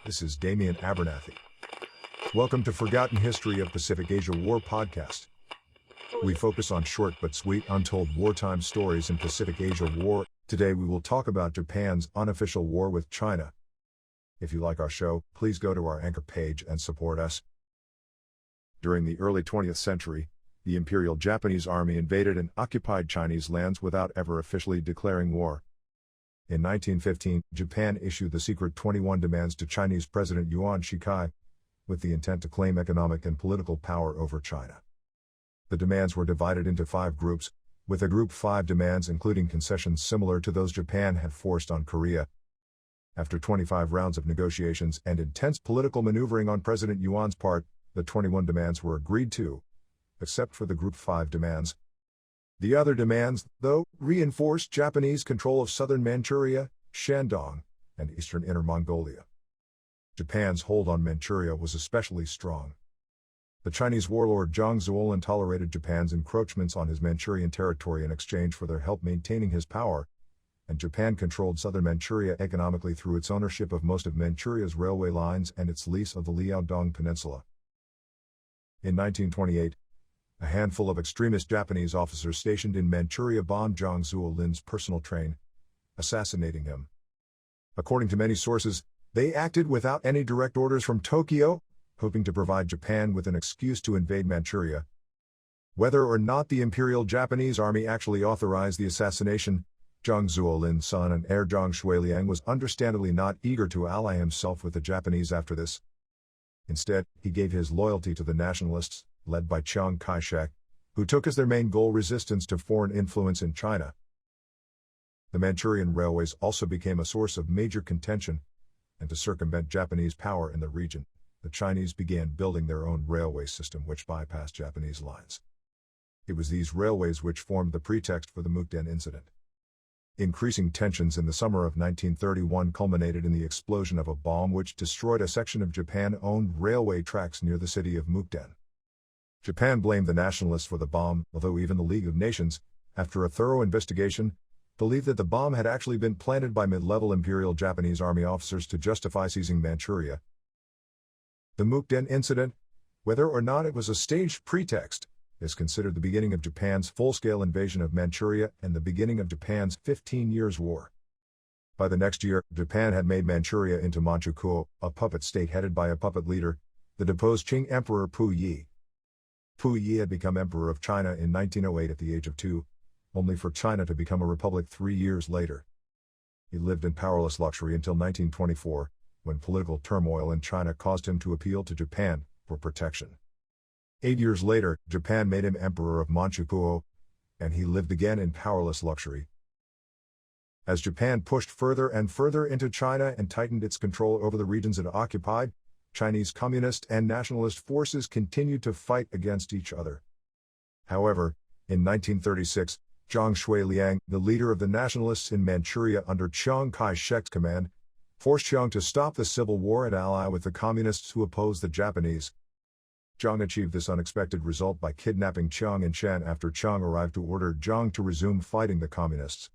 This is Damian Abernathy. Welcome to Forgotten History of Pacific Asia War podcast. We focus on short but sweet untold wartime stories in Pacific Asia War. Today we will talk about Japan's unofficial war with China. If you like our show, please go to our anchor page and support us. During the early 20th century, the Imperial Japanese Army invaded and occupied Chinese lands without ever officially declaring war. In 1915, Japan issued the secret 21 demands to Chinese President Yuan Shikai, with the intent to claim economic and political power over China. The demands were divided into 5 groups, with a Group 5 demands including concessions similar to those Japan had forced on Korea. After 25 rounds of negotiations and intense political maneuvering on President Yuan's part, the 21 demands were agreed to, except for the Group 5 demands. The other demands, though, reinforced Japanese control of southern Manchuria, Shandong, and eastern Inner Mongolia. Japan's hold on Manchuria was especially strong. The Chinese warlord Zhang Zuolin tolerated Japan's encroachments on his Manchurian territory in exchange for their help maintaining his power, and Japan controlled southern Manchuria economically through its ownership of most of Manchuria's railway lines and its lease of the Liaodong Peninsula. In 1928, a handful of extremist Japanese officers stationed in Manchuria bombed Zhang Zuolin's personal train, assassinating him. According to many sources, they acted without any direct orders from Tokyo, hoping to provide Japan with an excuse to invade Manchuria. Whether or not the Imperial Japanese Army actually authorized the assassination, Zhang Zuolin's son and heir Zhang Shuiliang was understandably not eager to ally himself with the Japanese after this. Instead, he gave his loyalty to the nationalists, led by Kai-shek, who took as their main goal resistance to foreign influence in China. The Manchurian railways also became a source of major contention, and to circumvent Japanese power in the region, the Chinese began building their own railway system which bypassed Japanese lines. It was these railways which formed the pretext for the Mukden incident. Increasing tensions in the summer of 1931 culminated in the explosion of a bomb which destroyed a section of Japan-owned railway tracks near the city of Mukden. Japan blamed the nationalists for the bomb, although even the League of Nations, after a thorough investigation, believed that the bomb had actually been planted by mid-level Imperial Japanese Army officers to justify seizing Manchuria. The Mukden incident, whether or not it was a staged pretext, is considered the beginning of Japan's full-scale invasion of Manchuria and the beginning of Japan's 15 Years' War. By the next year, Japan had made Manchuria into Manchukuo, a puppet state headed by a puppet leader, the deposed Qing Emperor Puyi. Puyi had become Emperor of China in 1908 at the age of 2, only for China to become a republic 3 years later. He lived in powerless luxury until 1924, when political turmoil in China caused him to appeal to Japan for protection. 8 years later, Japan made him Emperor of Manchukuo, and he lived again in powerless luxury. As Japan pushed further and further into China and tightened its control over the regions it occupied, Chinese communist and nationalist forces continued to fight against each other. However, in 1936, Zhang Shuiliang, the leader of the nationalists in Manchuria under Chiang Kai-shek's command, forced Chiang to stop the civil war and ally with the communists who opposed the Japanese. Zhang achieved this unexpected result by kidnapping Chiang in Xi'an after Chiang arrived to order Zhang to resume fighting the communists.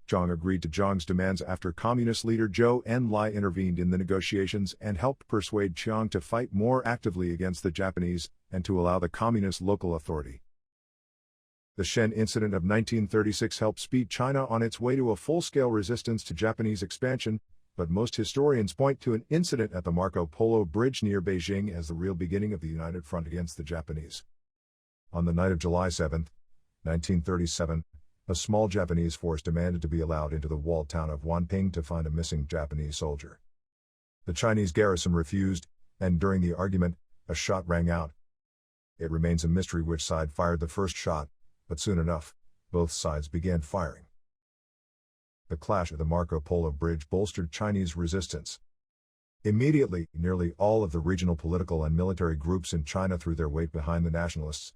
Zhang agreed to Zhang's demands after communist leader Zhou Enlai intervened in the negotiations and helped persuade Chiang to fight more actively against the Japanese and to allow the communist local authority. The Xi'an incident of 1936 helped speed China on its way to a full-scale resistance to Japanese expansion, but most historians point to an incident at the Marco Polo Bridge near Beijing as the real beginning of the united front against the Japanese. On the night of July 7, 1937, a small Japanese force demanded to be allowed into the walled town of Wanping to find a missing Japanese soldier. The Chinese garrison refused, and during the argument, a shot rang out. It remains a mystery which side fired the first shot, but soon enough, both sides began firing. The clash at the Marco Polo Bridge bolstered Chinese resistance. Immediately, nearly all of the regional political and military groups in China threw their weight behind the nationalists,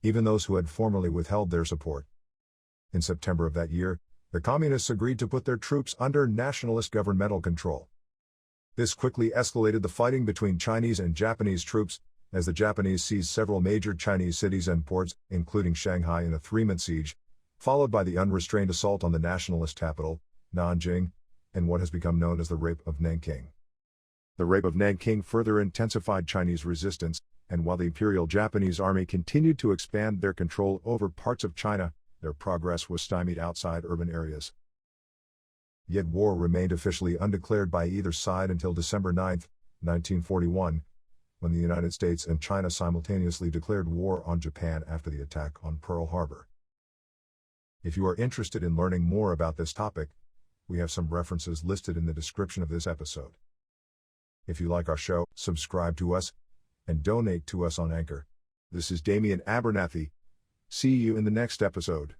even those who had formerly withheld their support. In September of that year, the communists agreed to put their troops under nationalist governmental control. This quickly escalated the fighting between Chinese and Japanese troops, as the Japanese seized several major Chinese cities and ports, including Shanghai in a 3-month siege, followed by the unrestrained assault on the nationalist capital, Nanjing, and what has become known as the Rape of Nanking. The rape of Nanking further intensified Chinese resistance, and while the Imperial Japanese Army continued to expand their control over parts of China, their progress was stymied outside urban areas. Yet war remained officially undeclared by either side until December 9, 1941, when the United States and China simultaneously declared war on Japan after the attack on Pearl Harbor. If you are interested in learning more about this topic, we have some references listed in the description of this episode. If you like our show, subscribe to us, and donate to us on Anchor. This is Damian Abernathy. See you in the next episode.